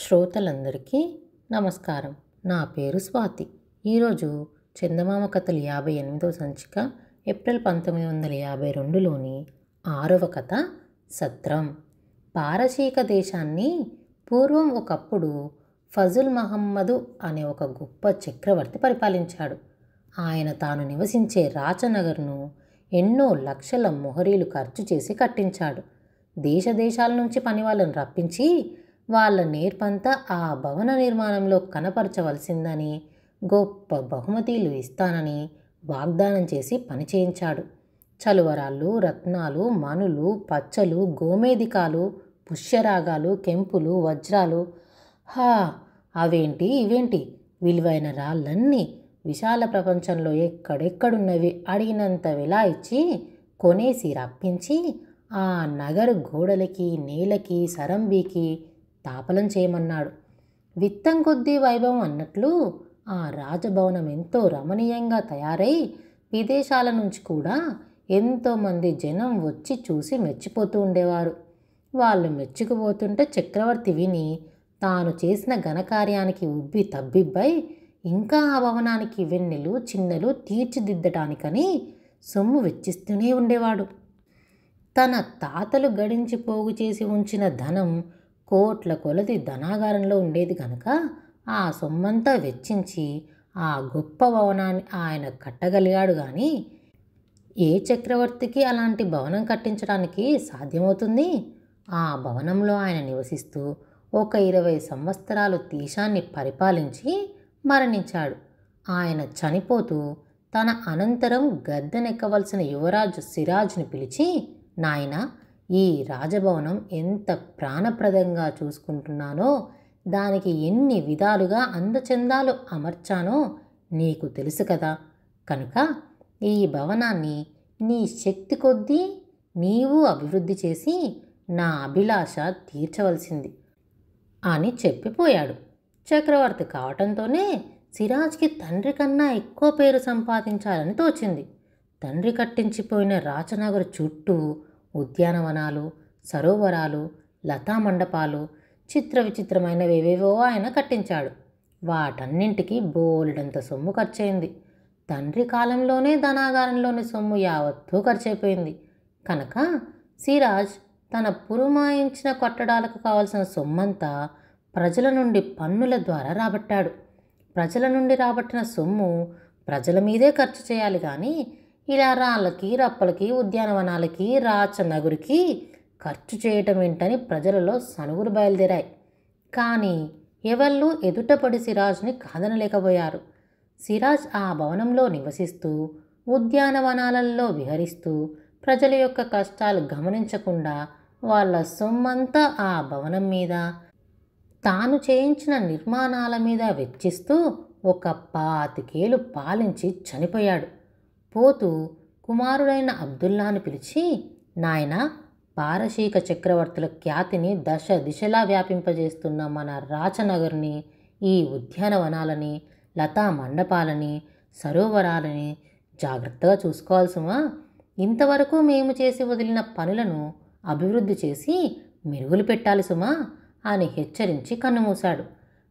శ్రోతలందరికీ నమస్కారం. నా పేరు స్వాతి. ఈరోజు చందమామ కథలు 58వ సంచిక ఏప్రిల్ 1952లోని 6వ కథ సత్రం. పారసీక దేశాన్ని పూర్వం ఒకప్పుడు ఫజుల్ మహమ్మదు అనే ఒక గొప్ప చక్రవర్తి పరిపాలించాడు. ఆయన తాను నివసించే రాచనగర్ను ఎన్నో లక్షల మొహరీలు ఖర్చు చేసి కట్టించాడు. దేశాల నుంచి పనివాళ్ళను రప్పించి వాళ్ళ నేర్పంతా ఆ భవన నిర్మాణంలో కనపరచవలసిందని, గొప్ప బహుమతులు ఇస్తానని వాగ్దానం చేసి పని చేయించాడు. చలువరాళ్ళు, రత్నాలు, మణులు, పచ్చలు, గోమేధికాలు, పుష్యరాగాలు, కెంపులు, వజ్రాలు, అవేంటి ఇవేంటి విలువైన రాళ్ళన్నీ విశాల ప్రపంచంలో ఎక్కడెక్కడున్నవి అడిగినంత వెలా ఇచ్చి కొనేసి రప్పించి ఆ నగరు గోడలకి, నేలకి, సరంబీకి తాపలం చేయమన్నాడు. విత్తం కొద్దీ వైభవం అన్నట్లు ఆ రాజభవనం ఎంతో రమణీయంగా తయారై విదేశాల నుంచి కూడా ఎంతోమంది జనం వచ్చి చూసి మెచ్చిపోతూ ఉండేవారు. వాళ్ళు మెచ్చుకుపోతుంటే చక్రవర్తి విని తాను చేసిన ఘనకార్యానికి ఉబ్బి తబ్బిబ్బై ఇంకా ఆ భవనానికి వెన్నెలు చిన్నెలు తీర్చిదిద్దటానికని సొమ్ము వెచ్చిస్తూనే ఉండేవాడు. తన తాతలు గడించి పోగు చేసి ఉంచిన ధనం కోట్ల కొలది ధనాగారంలో ఉండేది కనుక ఆ సొమ్మంతా వెచ్చించి ఆ గొప్ప భవనాన్ని ఆయన కట్టగలిగాడు. కానీ ఏ చక్రవర్తికి అలాంటి భవనం కట్టించడానికి సాధ్యమవుతుంది? ఆ భవనంలో ఆయన నివసిస్తూ ఒక 20 సంవత్సరాలు దేశాన్ని పరిపాలించి మరణించాడు. ఆయన చనిపోతూ తన అనంతరం గద్దెనెక్కవలసిన యువరాజు సిరాజ్ని పిలిచి, నాయనా, ఈ రాజభవనం ఎంత ప్రాణప్రదంగా చూసుకుంటున్నానో, దానికి ఎన్ని విధాలుగా అందచందాలు అమర్చానో నీకు తెలుసు కదా. కనుక ఈ భవనాన్ని నీ శక్తి కొద్దీ నీవు అభివృద్ధి చేసి నా అభిలాష తీర్చవలసింది అని చెప్పిపోయాడు. చక్రవర్తి కావటంతోనే సిరాజ్కి తండ్రి కన్నా ఎక్కువ పేరు సంపాదించాలని తోచింది. తండ్రి కట్టించిపోయిన రాచనగర్ చుట్టూ ఉద్యానవనాలు, సరోవరాలు, లతామండపాలు, చిత్ర విచిత్రమైనవేవేవో ఆయన కట్టించాడు. వాటన్నింటికి బోలెడంత సొమ్ము ఖర్చయింది. తండ్రి కాలంలోనే ధనాగారంలోని సొమ్ము యావత్తూ ఖర్చయిపోయింది. కనుక సిరాజ్ తన పురమాయించిన కట్టడాలకు కావలసిన సొమ్మంతా ప్రజల నుండి పన్నుల ద్వారా రాబట్టాడు. ప్రజల నుండి రాబట్టిన సొమ్ము ప్రజల మీదే ఖర్చు చేయాలి. కానీ ఇలా రాళ్ళకి, రప్పలకి, ఉద్యానవనాలకి, రాచనగురికి ఖర్చు చేయటం ఏంటని ప్రజలలో సనుగులు బయలుదేరాయి. కానీ ఎవళ్ళు ఎదుటపడి సిరాజ్ని కాదనలేకపోయారు. సిరాజ్ ఆ భవనంలో నివసిస్తూ ఉద్యానవనాలలో విహరిస్తూ ప్రజల యొక్క కష్టాలు గమనించకుండా వాళ్ళ సొమ్మంతా ఆ భవనం మీద, తాను చేయించిన నిర్మాణాల మీద వెచ్చిస్తూ ఒక 25 ఏళ్ళు పాలించి చనిపోయాడు. పోతూ కుమారుడైన అబ్దుల్లాను పిలిచి, నాయనా, పారసీక చక్రవర్తుల ఖ్యాతిని దశ దిశలా వ్యాపింపజేస్తున్న మన రాచనగర్ని, ఈ ఉద్యానవనాలని, లతా మండపాలని, సరోవరాలని జాగ్రత్తగా చూసుకోవాల్సిమా. ఇంతవరకు మేము చేసి వదిలిన పనులను అభివృద్ధి చేసి మెరుగులు పెట్టాలి సుమా అని హెచ్చరించి కన్నుమూశాడు.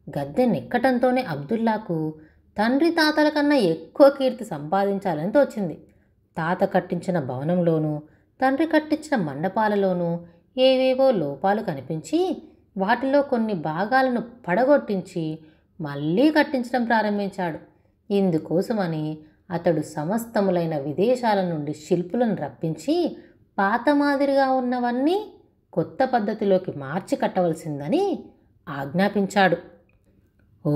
గద్దెనెక్కటంతోనే అబ్దుల్లాకు తండ్రి తాతల కన్నా ఎక్కువ కీర్తి సంపాదించాలని తోచింది. తాత కట్టించిన భవనంలోనూ తండ్రి కట్టించిన మండపాలలోనూ ఏవేవో లోపాలు కనిపించి వాటిలో కొన్ని భాగాలను పడగొట్టించి మళ్ళీ కట్టించడం ప్రారంభించాడు. ఇందుకోసమని అతడు సమస్తములైన విదేశాల నుండి శిల్పులను రప్పించి పాత మాదిరిగా ఉన్నవన్నీ కొత్త పద్ధతిలోకి మార్చి కట్టవలసిందని ఆజ్ఞాపించాడు. ఓ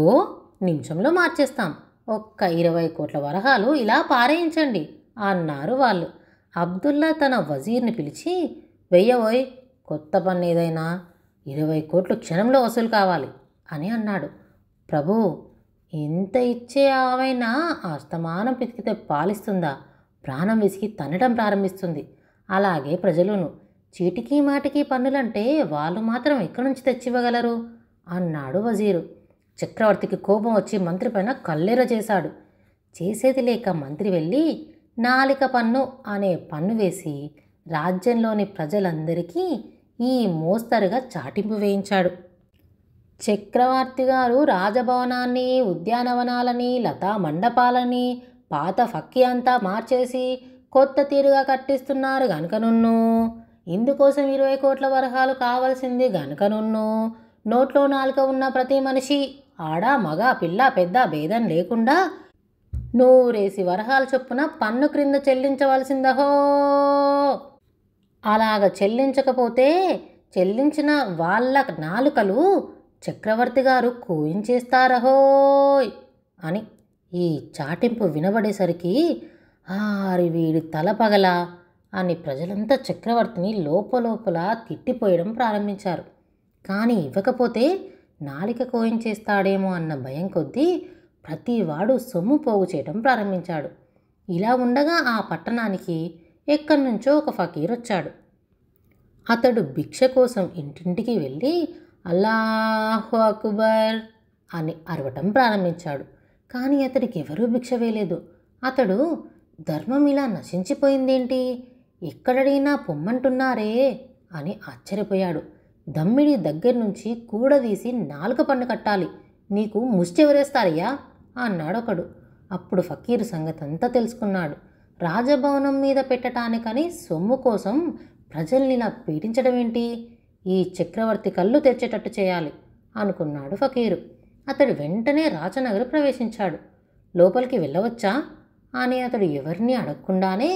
నిమిషంలో మార్చేస్తాం, ఒక్క 20 కోట్ల వరహాలు ఇలా పారేయించండి అన్నారు వాళ్ళు. అబ్దుల్లా తన వజీర్ని పిలిచి, వెయ్యబోయ్, కొత్త పన్ను ఏదైనా 20 కోట్లు క్షణంలో వసూలు కావాలి అని అన్నాడు. ప్రభు, ఇంత ఇచ్చే ఆవైనా అస్తమానం పితికితే పాలిస్తుందా? ప్రాణం విసిగి తన్నడం ప్రారంభిస్తుంది. అలాగే ప్రజలును. చీటికి మాటికి పన్నులంటే వాళ్ళు మాత్రం ఎక్కడి నుంచి తెచ్చివ్వగలరు అన్నాడు వజీరు. చక్రవర్తికి కోపం వచ్చి మంత్రి పైన కల్లెర చేశాడు. చేసేది లేక మంత్రి వెళ్ళి నాలిక పన్ను అనే పన్ను వేసి రాజ్యంలోని ప్రజలందరికీ ఈ మోస్తరుగా చాటింపు వేయించాడు. చక్రవర్తి గారు రాజభవనాన్ని, ఉద్యానవనాలని, లతా మండపాలని, పాత ఫక్కి అంతా మార్చేసి కొత్త తీరుగా కట్టిస్తున్నారు గనుక నున్ను, ఇందుకోసం 20 కోట్ల వరహాలు కావలసింది గనుక నున్ను, నోట్లో నాలుక ఉన్న ప్రతి మనిషి, ఆడ మగ పిల్ల పెద్ద భేదం లేకుండా 100 వరహాల చొప్పున పన్ను క్రింద చెల్లించవలసిందహో. అలాగ చెల్లించకపోతే చెల్లించిన వాళ్ళ నాలుకలు చక్రవర్తి గారు కూయించేస్తారహోయ్ అని ఈ చాటింపు వినబడేసరికి వీడి తల పగల అని ప్రజలంతా చక్రవర్తిని లోపల తిట్టిపోయడం ప్రారంభించారు. కానీ ఇవ్వకపోతే నాలిక కోయించేస్తాడేమో అన్న భయం కొద్దీ ప్రతివాడు సొమ్ము పోగు చేయడం ప్రారంభించాడు. ఇలా ఉండగా ఆ పట్టణానికి ఎక్కడి నుంచో ఒక ఫకీర్ వచ్చాడు. అతడు భిక్ష కోసం ఇంటింటికి వెళ్ళి అల్లాహు అక్బర్ అని అరవటం ప్రారంభించాడు. కానీ అతడికి ఎవరూ భిక్ష వేయలేదు. అతడు ధర్మం ఇలా నశించిపోయిందేంటి, ఎక్కడడిగినా పొమ్మంటున్నారే అని ఆశ్చర్యపోయాడు. దమ్మిడి దగ్గర నుంచి కూడదీసి నాలుక పన్ను కట్టాలి, నీకు ముష్టి ఎవరేస్తారయ్యా అన్నాడొకడు. అప్పుడు ఫకీరు సంగతంతా తెలుసుకున్నాడు. రాజభవనం మీద పెట్టడానికని సొమ్ము కోసం ప్రజల్ని ఇలా పీడించడం ఏంటి, ఈ చక్రవర్తి కళ్ళు తెచ్చేటట్టు చేయాలి అనుకున్నాడు ఫకీరు. అతడు వెంటనే రాజనగర్ ప్రవేశించాడు. లోపలికి వెళ్ళవచ్చా అని అతడు ఎవరిని అడగకుండానే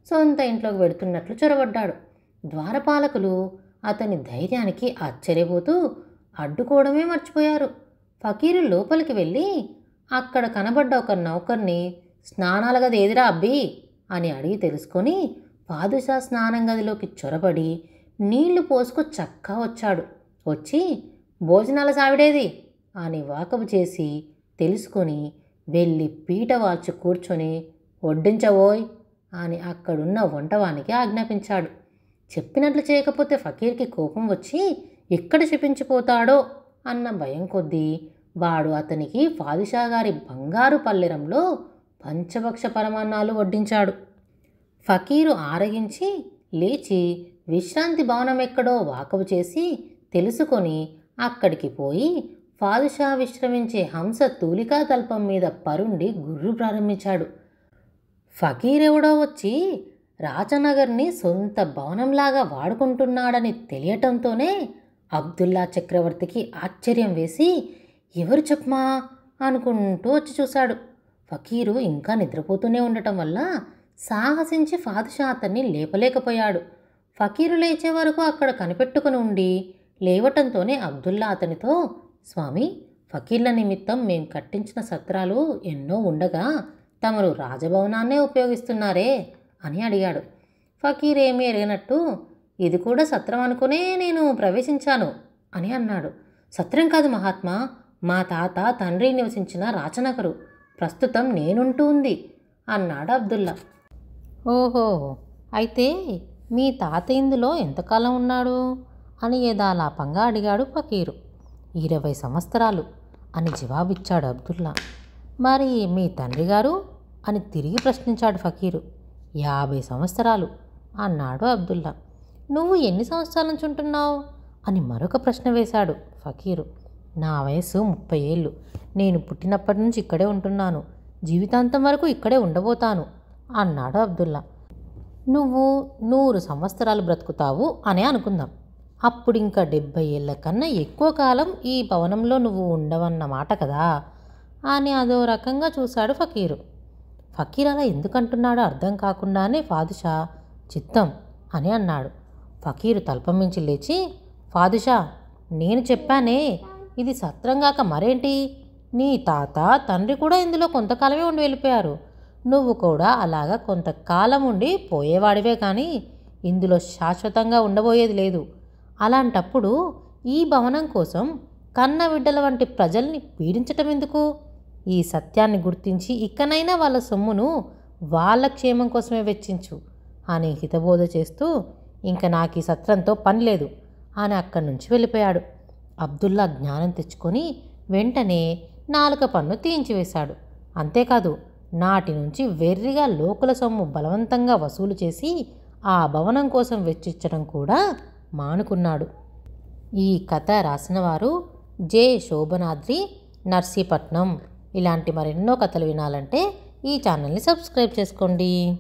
సొంత ఇంట్లోకి వెడుతున్నట్లు చొరబడ్డాడు. ద్వారపాలకులు అతని ధైర్యానికి ఆశ్చర్యపోతూ అడ్డుకోవడమే మర్చిపోయారు. ఫకీరు లోపలికి వెళ్ళి అక్కడ కనబడ్డ ఒక నౌకర్ని స్నానాల గది ఏదిరా అబ్బి అని అడిగి తెలుసుకొని పాదుషా స్నానం గదిలోకి చొరబడి నీళ్లు పోసుకు చక్కా వచ్చాడు. వచ్చి భోజనాల సావిడేది అని వాకపు చేసి తెలుసుకొని వెళ్ళి పీట వాల్చి కూర్చొని వడ్డించవోయ్ అని అక్కడున్న వంటవానికి ఆజ్ఞాపించాడు. చెప్పినట్లు చేయకపోతే ఫకీర్కి కోపం వచ్చి ఎక్కడ శపించిపోతాడో అన్న భయం కొద్దీ వాడు అతనికి పాదుషా గారి బంగారు పల్లెరంలో పంచభక్ష పరమాన్నాలు వడ్డించాడు. ఫకీరు ఆరగించి లేచి విశ్రాంతి భవనం ఎక్కడో వాకపు చేసి తెలుసుకొని అక్కడికి పోయి పాదుషా విశ్రమించే హంస తూలికా తల్పం మీద పరుండి గుర్రు ప్రారంభించాడు. ఫకీరెవడో వచ్చి రాజనగర్ని సొంత భవనంలాగా వాడుకుంటున్నాడని తెలియటంతోనే అబ్దుల్లా చక్రవర్తికి ఆశ్చర్యం వేసి ఎవరు చెప్పమా అనుకుంటూ వచ్చి చూశాడు. ఫకీరు ఇంకా నిద్రపోతూనే ఉండటం వల్ల సాహసించి పాదుషా అతన్ని లేపలేకపోయాడు. ఫకీరు లేచే వరకు అక్కడ కనిపెట్టుకుని ఉండి లేవటంతోనే అబ్దుల్లా అతనితో, స్వామి, ఫకీర్ల నిమిత్తం మేం కట్టించిన సత్రాలు ఎన్నో ఉండగా తమరు రాజభవనాన్నే ఉపయోగిస్తున్నారే అని అడిగాడు. ఫకీర్ ఏమీ ఎరగనట్టు, ఇది కూడా సత్రం అనుకునే నేను ప్రవేశించాను అని అన్నాడు. సత్రం కాదు మహాత్మా, మా తాత తండ్రి నివసించిన రాచనగరు, ప్రస్తుతం నేనుంటూ ఉంది అన్నాడు అబ్దుల్లా. ఓహో, అయితే మీ తాత ఇందులో ఎంతకాలం ఉన్నాడు అని యథాలాపంగా అడిగాడు ఫకీరు. 20 సంవత్సరాలు అని జవాబిచ్చాడు అబ్దుల్లా. మరి మీ తండ్రి గారు అని తిరిగి ప్రశ్నించాడు ఫకీరు. 50 సంవత్సరాలు అన్నాడు అబ్దుల్లా. నువ్వు ఎన్ని సంవత్సరాల నుంచి ఉంటున్నావు అని మరొక ప్రశ్న వేశాడు ఫకీరు. నా వయసు 30 ఏళ్ళు, నేను పుట్టినప్పటి నుంచి ఇక్కడే ఉంటున్నాను, జీవితాంతం వరకు ఇక్కడే ఉండబోతాను అన్నాడు అబ్దుల్లా. నువ్వు 100 సంవత్సరాలు బ్రతుకుతావు అనే అనుకుందాం. అప్పుడు ఇంకా 70 ఏళ్ళ కన్నా ఎక్కువ కాలం ఈ భవనంలో నువ్వు ఉండవన్నమాట కదా అని అదో రకంగా చూశాడు ఫకీరు. ఫకీర్ అలా ఎందుకంటున్నాడో అర్థం కాకుండానే పాదుషా చిత్తం అని అన్నాడు. ఫకీరు తల్పమించి లేచి, పాదుషా, నేను చెప్పానే ఇది సత్రంగాక మరేంటి, నీ తాత తండ్రి కూడా ఇందులో కొంతకాలమే ఉండి వెళ్ళిపోయారు, నువ్వు కూడా అలాగా కొంతకాలం ఉండి పోయేవాడివే కానీ ఇందులో శాశ్వతంగా ఉండబోయేది లేదు. అలాంటప్పుడు ఈ భవనం కోసం కన్న బిడ్డల వంటి ప్రజల్ని పీడించటం ఎందుకు? ఈ సత్యాన్ని గుర్తించి ఇకనైనా వాళ్ళ సొమ్మును వాళ్ళ క్షేమం కోసమే వెచ్చించు అని హితబోధ చేస్తూ, ఇంక నాకు ఈ సత్రంతో పని లేదు అని అక్కడి నుంచి వెళ్ళిపోయాడు. అబ్దుల్లా జ్ఞానం తెచ్చుకొని వెంటనే నాలుక పన్ను తీయించివేశాడు. అంతేకాదు, నాటి నుంచి వెర్రిగా లోకుల సొమ్ము బలవంతంగా వసూలు చేసి ఆ భవనం కోసం వెచ్చించడం కూడా మానుకున్నాడు. ఈ కథ రాసినవారు జే శోభనాద్రి నర్సీపట్నం. ఇలాంటి మరెన్నో కథలు వినాలంటే ఈ ఛానల్ని సబ్స్క్రైబ్ చేసుకోండి.